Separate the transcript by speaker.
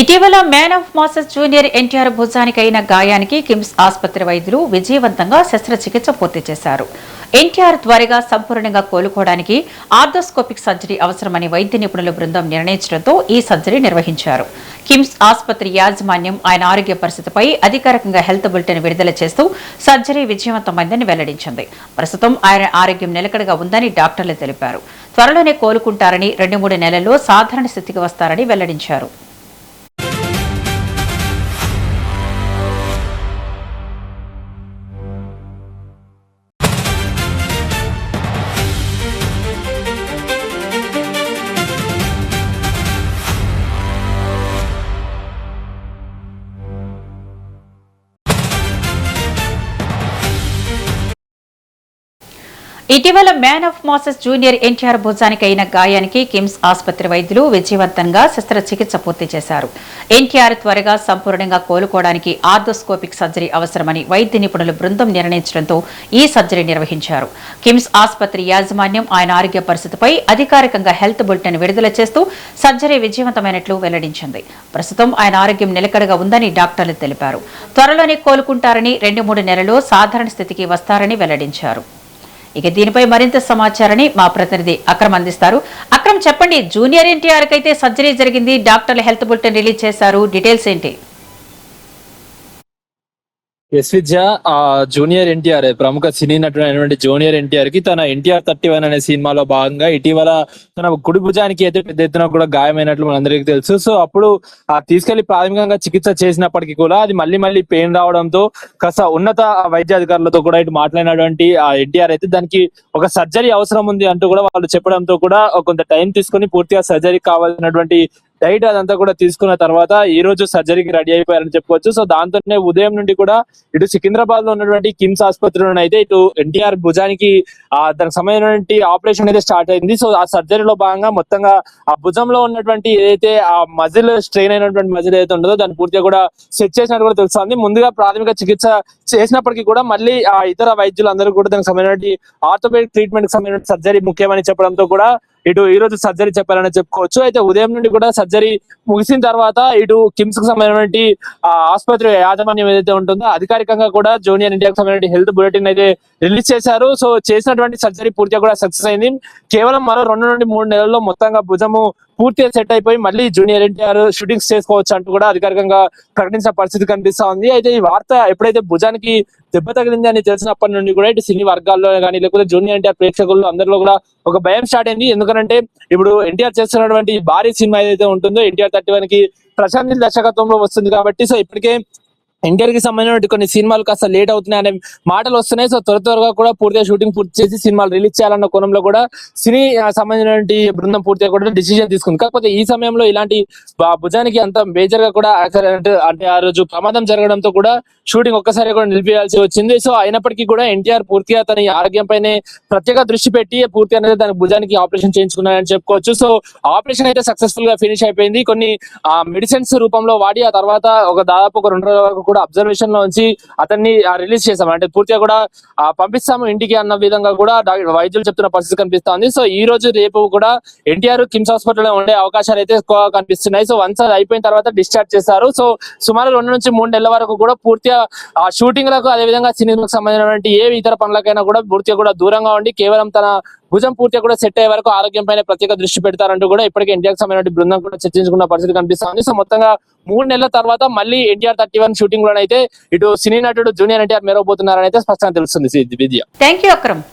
Speaker 1: ఇటీవల man of masses junior NTR భుజానికి అయిన గాయానికి కిమ్స్ ఆసుపత్రి వైద్యులు విజయవంతంగా శస్త్రచికిత్స పూర్తి చేశారు. ఎన్టీఆర్ త్వరగా సంపూర్ణంగా కోలుకోవడానికి ఆర్థోస్కోపిక్ సర్జరీ అవసరమని వైద్య నిపుణుల బృందం నిర్ణయించడంతో ఈ సర్జరీ నిర్వహించారు. కిమ్స్ ఆసుపత్రి యాజమాన్యం ఆయన ఆరోగ్య పరిస్థితిపై అధికారికంగా హెల్త్ బులెటిన్ విడుదల చేస్తూ సర్జరీ విజయవంతమైందని వెల్లడించింది. ప్రస్తుతం ఆయన ఆరోగ్యం నిలకడగా ఉందని డాక్టర్లు తెలిపారు. త్వరలోనే కోలుకుంటారని 2-3 నెలల్లో సాధారణ స్థితికి వస్తారని వెల్లడించారు. ఇటీవల man of masses junior NTR భుజానికి అయిన గాయానికి కిమ్స్ ఆసుపత్రి వైద్యులు విజయవంతంగా శస్త్రచికిత్స పూర్తి చేశారు. ఎన్టీఆర్ త్వరగా సంపూర్ణంగా కోలుకోవడానికి ఆర్థోస్కోపిక్ సర్జరీ అవసరమని వైద్య నిపుణుల బృందం నిర్ణయించడంతో ఈ సర్జరీ నిర్వహించారు. కిమ్స్ ఆసుపత్రి యాజమాన్యం ఆయన ఆరోగ్య పరిస్థితిపై అధికారికంగా హెల్త్ బులెటిన్ విడుదల చేస్తూ సర్జరీ విజయవంతమైనట్లు వెల్లడించింది. ప్రస్తుతం ఆయన ఆరోగ్యం నిలకడగా ఉందని డాక్టర్లు తెలిపారు. త్వరలోనే కోలుకుంటారని 2-3 నెలల్లో సాధారణ స్థితికి వస్తారని వెల్లడించారు. ఇక దీనిపై మరింత సమాచారాన్ని మా ప్రతినిధి అక్రమ్ అందిస్తారు. అక్రమ్, చెప్పండి, జూనియర్ ఎన్టీఆర్ కైతే సర్జరీ జరిగింది, డాక్టర్లు హెల్త్ బులెటిన్ రిలీజ్ చేశారు, డీటెయిల్స్ ఏంటి?
Speaker 2: ఎస్ విద్య జూనియర్ ఎన్టీఆర్ ప్రముఖ సినీ నటుడైనటువంటి జూనియర్ ఎన్టీఆర్ కి తన ఎన్టీఆర్ 31 అనే సినిమాలో భాగంగా ఇటీవల తన కుడి భుజానికి అయితే పెద్ద ఎత్తున కూడా గాయమైనట్లు మనందరికీ తెలుసు. సో అప్పుడు తీసుకెళ్లి ప్రాథమికంగా చికిత్స చేసినప్పటికీ కూడా అది మళ్ళీ పెయిన్ రావడంతో కాస్త ఉన్నత వైద్య అధికారులతో కూడా ఇటు మాట్లాడినటువంటి ఎన్టీఆర్ అయితే దానికి ఒక సర్జరీ అవసరం ఉంది అంటూ కూడా వాళ్ళు చెప్పడంతో కూడా కొంత టైం తీసుకుని పూర్తిగా సర్జరీ కావాల్సినటువంటి డైట్ అదంతా కూడా తీసుకున్న తర్వాత ఈ రోజు సర్జరీకి రెడీ అయిపోయారని చెప్పుకోవచ్చు. సో దాంతోనే ఉదయం నుండి కూడా ఇటు సికింద్రాబాద్ లో ఉన్నటువంటి కిమ్స్ ఆసుపత్రిలో అయితే ఇటు ఎన్టీఆర్ భుజానికి దానికి సంబంధించినటువంటి ఆపరేషన్ అయితే స్టార్ట్ అయింది. సో ఆ సర్జరీలో భాగంగా మొత్తంగా ఆ భుజంలో ఉన్నటువంటి ఏదైతే ఆ మజిల్ స్ట్రెయిన్ అయినటువంటి మజిల్ ఏదైతే ఉంటుందో దాన్ని పూర్తిగా కూడా సెట్ చేసినట్టు కూడా తెలుస్తుంది. ముందుగా ప్రాథమిక చికిత్స చేసినప్పటికీ కూడా మళ్ళీ ఆ ఇతర వైద్యులు అందరూ కూడా దానికి సంబంధించిన ఆర్థోపెడిక్ ట్రీట్మెంట్ కి సంబంధించిన సర్జరీ ముఖ్యమని చెప్పడంతో కూడా ఇటు ఈ రోజు సర్జరీ చెప్పారని చెప్పుకోవచ్చు. అయితే ఉదయం నుండి కూడా సర్జరీ ముగిసిన తర్వాత ఇటు కిమ్స్ కు సంబంధించినటువంటి ఆసుపత్రి యాజమాన్యం ఏదైతే ఉంటుందో అధికారికంగా కూడా జూనియర్ ఎన్టీఆర్ సంబంధించిన హెల్త్ బులెటిన్ అయితే రిలీజ్ చేశారు. సో చేసినటువంటి సర్జరీ పూర్తిగా కూడా సక్సెస్ అయింది. కేవలం మరో 2-3 నెలల్లో మొత్తంగా భుజము పూర్తిగా సెట్ అయిపోయి మళ్ళీ జూనియర్ ఎన్టీఆర్ షూటింగ్స్ చేసుకోవచ్చు అంటూ కూడా అధికారికంగా ప్రకటించిన పరిస్థితి కనిపిస్తా ఉంది. అయితే ఈ వార్త ఎప్పుడైతే భుజానికి దెబ్బ తగిలింది అని తెలిసినప్పటి నుండి కూడా ఇటు సినీ వర్గాల్లో కానీ లేకపోతే జూనియర్ ఎన్టీఆర్ ప్రేక్షకుల్లో అందరిలో కూడా ఒక భయం స్టార్ట్ అయింది. ఎందుకంటే ఇప్పుడు ఎన్టీఆర్ చేస్తున్నటువంటి భారీ సినిమా ఏదైతే ఉంటుందో ఎన్టీఆర్ 31 కి ప్రశాంత్ నీల్ దర్శకత్వంలో వస్తుంది కాబట్టి సో ఇప్పటికే ఎన్టీఆర్ కి సంబంధించిన కొన్ని సినిమాలు కాస్త లేట్ అవుతున్నాయి అనే మాటలు వస్తున్నాయి. సో త్వరగా కూడా పూర్తిగా షూటింగ్ పూర్తి చేసి సినిమాలు రిలీజ్ చేయాలన్న కోణంలో కూడా సినీ సంబంధించినటువంటి బృందం పూర్తిగా కూడా డిసిజన్ తీసుకుంది. కాకపోతే ఈ సమయంలో ఇలాంటి భుజానికి అంత మేజర్ గా కూడా అంటే ఆ రోజు ప్రమాదం జరగడంతో కూడా షూటింగ్ ఒక్కసారి కూడా నిలిపివేయాల్సి వచ్చింది. సో అయినప్పటికీ కూడా ఎన్టీఆర్ పూర్తిగా తన ఆరోగ్యం పైనే ప్రత్యేక దృష్టి పెట్టి పూర్తిగా అనేది తన భుజానికి ఆపరేషన్ చేయించుకున్నారని చెప్పుకోవచ్చు. సో ఆపరేషన్ అయితే సక్సెస్ఫుల్ గా ఫినిష్ అయిపోయింది. కొన్ని మెడిసిన్స్ రూపంలో వాడి ఆ తర్వాత దాదాపు ఒక 2 రోజుల వరకు కూడా అబ్జర్వేషన్ లో ఉంచి అతన్ని రిలీజ్ చేసాము, అంటే పూర్తిగా కూడా పంపిస్తాము ఇంటికి అన్న విధంగా కూడా వైద్యులు చెప్తున్న పరిస్థితి కనిపిస్తుంది. సో ఈ రోజు రేపు కూడా ఎన్టీఆర్ కిమ్స్ హాస్పిటల్ లో ఉండే అవకాశాలు అయితే ఎక్కువ కనిపిస్తున్నాయి. సో వన్స్ అది అయిపోయిన తర్వాత డిశ్చార్జ్ చేస్తారు. సో సుమారు 2-3 నెలల వరకు కూడా పూర్తిగా షూటింగ్ లకు అదేవిధంగా సినిమాకు సంబంధించినటువంటి ఏ ఇతర పనులకైనా కూడా పూర్తిగా కూడా దూరంగా ఉండి కేవలం తన భుజం పూర్తిగా కూడా సెట్ అయ్యే వరకు ఆరోగ్యం పైన ప్రత్యేక దృష్టి పెడతారంటూ కూడా ఇప్పటికే ఎన్టీఆర్ సంబంధించిన బృందం కూడా చర్చించుకున్న పరిస్థితి కనిపిస్తుంది. సో మొత్తంగా 3 నెలల తర్వాత మళ్ళీ ఎన్టీఆర్ 31 షూటింగ్ లోనైతే ఇటు సినీ నటుడు జూనియర్ ఎన్టీఆర్ మెరవబోతున్నారని అయితే స్పష్టంగా తెలుస్తుంది. విద్య.
Speaker 1: Thank you Akram.